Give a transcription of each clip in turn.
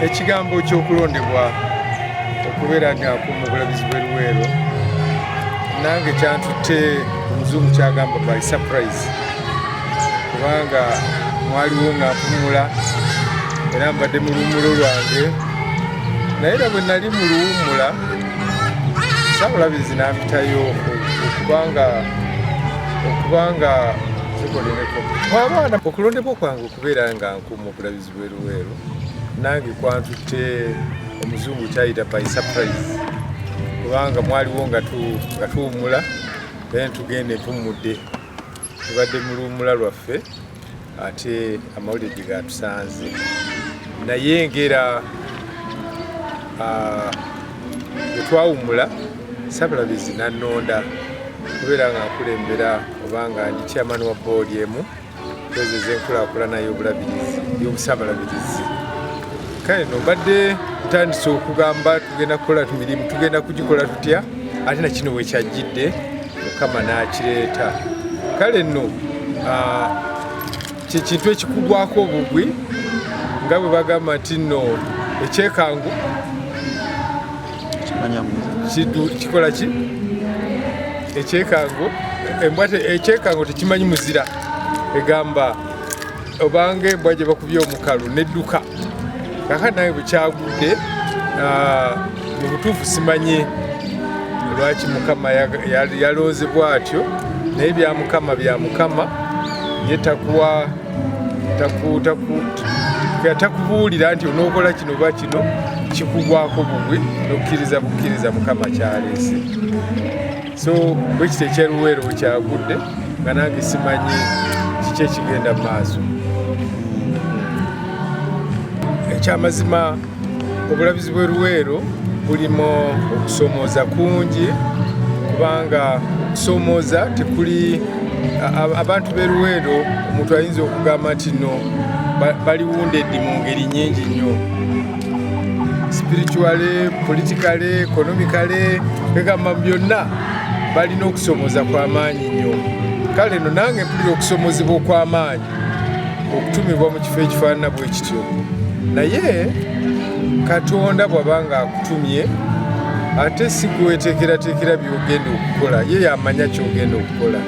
ekigambo ky'okulondebwa okubeera nga Omulabirizi bwe Luwero nange kyantutte omuzungu kyagamba by surprise kubanga mwaliwo nga mpumula era mbadde mu luwummulo lwange naye era bwe nali mu luwummula Omulabirizi n'ampitayo okubanga abaana okulondebwa kwange okubeera nga nkuuma Omulabirizi bwe Luwero nange kwantutte omuzungu kyayita by surprise kubanga mwaliwo nga tuwummula then tugenda empumudde tubadde mu luwummula lwaffe ate amawulire gye gatusanze naye ngera bwe twawummula Omulabirizi nannonda kubeera nga nkulembera obanga ndi chairman wa board emu kwezeza enkulaakulana y'Obusaabalabirizi kale no mbadde ntandise okugamba tugenda kukola mirimu tugenda kugikola tutya ate na kino wekyajjidde Mukama n'akireeta kale nno kintu ekikugwako obugwi nga bwe bagamba nti nno ekyekango kikola ki ekyekango tekimanyi muzira egamba obanga embwa gye bakubye omukalu nedduka kakati nange bukyagudde mu butuufu simanyi lwaki Mukama yalonze bw'atyo naye bya Mukama ye takubuulira nti onookola kino oba kino kikugwako bugwi n'okukkiriza Mukama kyaleese so bwe kiti ekyeruweero bwe kyagudde nga nange simanyi kiki ekigenda mu maaso ekyamazima Obulabirizi bwe Luwero bulimu okusomooza kungi kubanga okusomooza tekuli abantu b'e Luwero omuntu ayinza okugamba nti no baliwundedde mu ngeri nnyingi nnyo spiritually, politically, economically egamba byonna balina okusomooza kw'amaanyi nnyo kale no nange mpulira okusomozebwa okw'amaanyi okutumibwa mu kifo ekifaanana bwe kityo naye Katonda bw'abanga akutumye ate si gweteekerateekera by'ogenda okukola ye yamanya ky'ogenda okukola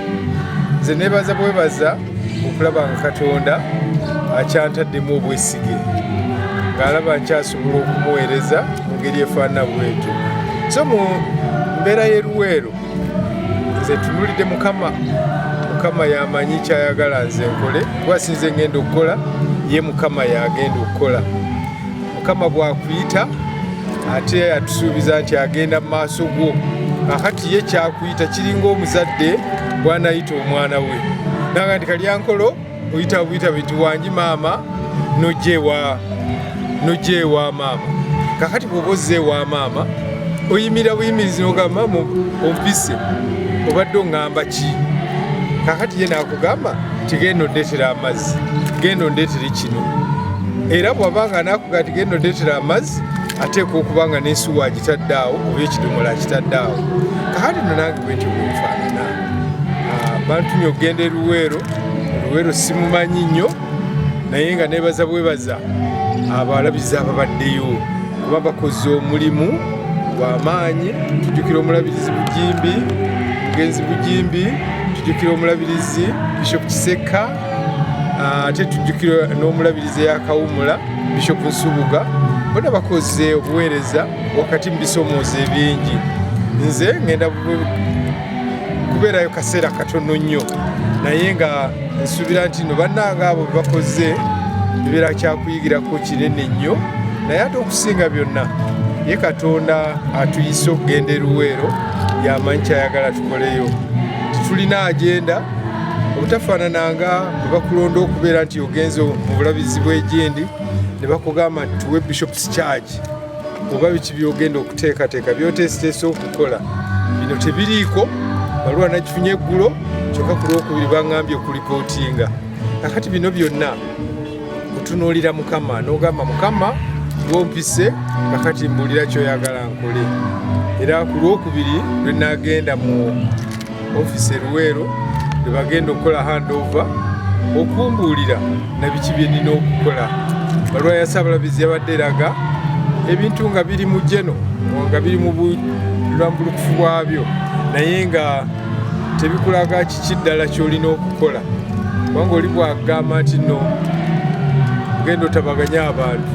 nze neebaza bwebaza okulaba nga Katonda akyantaddemu obwesige ng'alaba nkyasobola okumuweereza mu ngeri efaanana bwetyo so mu mbeera y'e Luwero nze ntunulidde Mukama yamanyi kyayagala nze nkole kuba sinze ngenda okukola ye Mukama yagenda okukola Mukama bw'akuyita ate atusuubiza nti agenda mu maaso gwo kakati ye kyakuyita kiringa omuzadde bw'anayita omwana we nanga nti kalyankolo oyita buyita biti wangi maama nojja ewa maama kakati bw'oba ozza ewa maama oyimira buyimirizi n'ogamba maama ompise obadde oŋŋamba ki kakati ye n'akugamba tigenda ondeetera amazzi genda ondeetere kino era bw'abanga n'akugamba ti genda ondeetera amazzi ateeka okuba nga n'ensuwa agitadde awo oba ekidomola akitadde awo kakati no nange bwe ntyo bwenfaanana bantumye okugenda e Luwero simumanyi nnyo naye nga neebaza bwebaza Abalabirizi ababaddeyo kuba bakoze omulimu gw'amaanyi tujjukira Omulabirizi Mugenzi Bugimbi tujjukira Omulabirizi Bishop Kiseka ate tujjukira n'Omulabirizi eyakawummula Bishop Nsubuga bonna bakoze obuweereza wakati mu bisomoozo ebingi nze ngenda kubeerayo kaseera katono nnyo naye nga nsuubira nti no bannange abo bwe bakoze bibeera kyakuyigirako kinene nnyo naye ate okusinga byonna ye Katonda atuyise okugenda e Luwero yamanyi kyayagala tukoleyo titulina agenda obutafaanananga bwe bakulonda okubeera nti ogenze mu Bulabirizi bw'Ejendi ne bakugamba nti tuwe Bishop's Charge oba biki byogenda okuteekateeka byoteeseteese okukola bino tebiriiko baluwa nagifunye eggulo kyokka ku Lwokubiri baŋŋambye okulipootinga kakati bino byonna kutunuulira Mukama n'ogamba Mukama lwompise kakati mbuulira kyoyagala nkole era ku Lwokubiri lwe naagenda mu office e Luwero lwe bagenda okukola handover okumbuulira na biki bye nnina okukola baluwa ya Ssaabalabizi yabadde eraga ebintu nga biri mu jeno nga biri mu bulambulukufu bwabyo naye nga tebikulaga kiki ddala kyolina okukola kubanga oli bwagamba nti no genda otabaganya abantu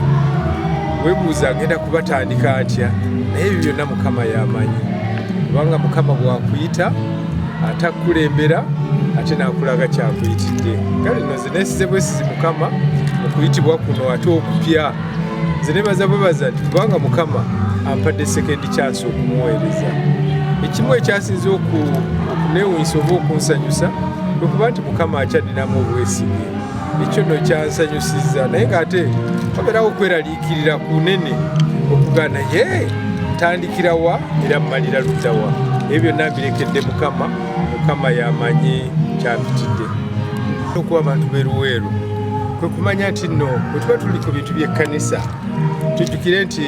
weebuuza ngenda kubatandika ntya naye ebyo byonna Mukama yamanyi kubanga Mukama bwakuyita atakulembera ate nakulaga kyakuyitidde kale no nze neesize bwesizi Mukama okuyitibwa kuno ate okupya nze nebaza bwebaza nti kubanga Mukama ampadde sekendi chance okumuweereza ekimu ekyasinze okuneewunyisa oba okunsanyusa okuba nti Mukama akyalinamu obwesige ekyo no kyansanyusiza naye ng'ate wabeerawo okweraliikirira kunene okugana ye ntandikira wa era mmalira luddawa ebyo byonna mbirekedde Mukama yamanyi kyampitidde okuba abantu b'e Luwero kwe kumanya nti nno bwe tuba tuli ku bintu by'ekkanisa tujjukire nti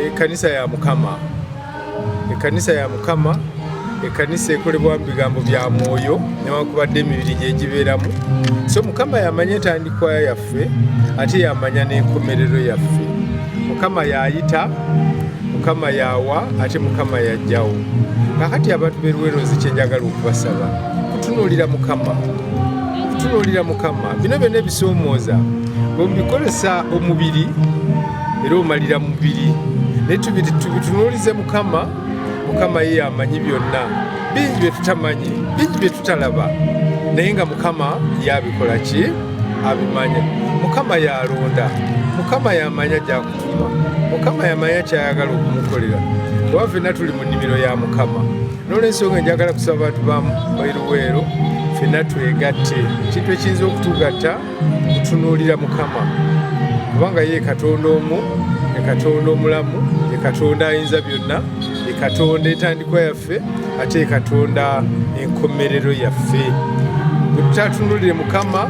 ekkanisa ya Mukama ekkanisa ekolebwa mu bigambo bya mwoyo newankubadde emibiri gyegibeeramu so Mukama yamanya entandikwa yaffe ate yamanya n'enkomerero yaffe Mukama yayita Mukama yawa ate Mukama yajjawo kakati abantu b'e Luwero nze kyenjagala okubasaba kutunuulira Mukama bino byonna ebisoomooza bwemubikolesa omubiri era omalira mubiri naye tubitunuulize Mukama ye amanyi byonna bingi bye tutamanyi bingi bye tutalaba naye nga Mukama yabikola ki abimanya Mukama yalonda Mukama yamanya gyakutuma Mukama yamanya kyayagala okumukolera kuba ffenna tuli mu nnimiro ya Mukama n'olwensonga njagala kusaba abantu ba Luwero ffenna twegatte ekintu ekiyinza okutugatta kutunuulira Mukama kubanga ye Katonda omu ye Katonda omulamu ye Katonda ayinza byonna ye Katonda entandikwa yaffe ate ye Katonda enkomerero yaffe bwe tutatunuulire Mukama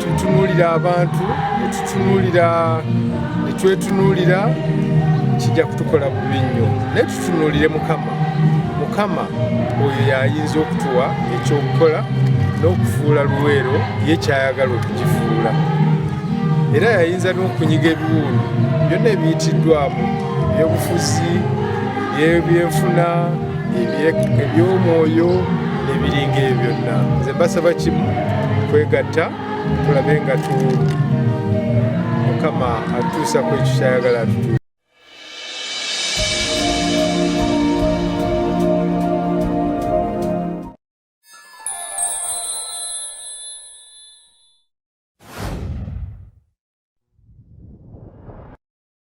tutunuulira abantu ne twetunuulira kijja kutukola bubi nnyo naye tutunuulire Mukama oyo yayinza okutuwa ekyokukola n'okufuula Luwero ye kyayagala okukifuula era yayinza n'okunyiga ebiwundu byonna ebiyitiddwamu ebyobufuzi ebyenfuna ebyomwoyo n'ebiringa ebyo byonna nze mbasaba kimu kwegatta tulabe nga Mukama atuusa ku ekyo kyayagala atutuusa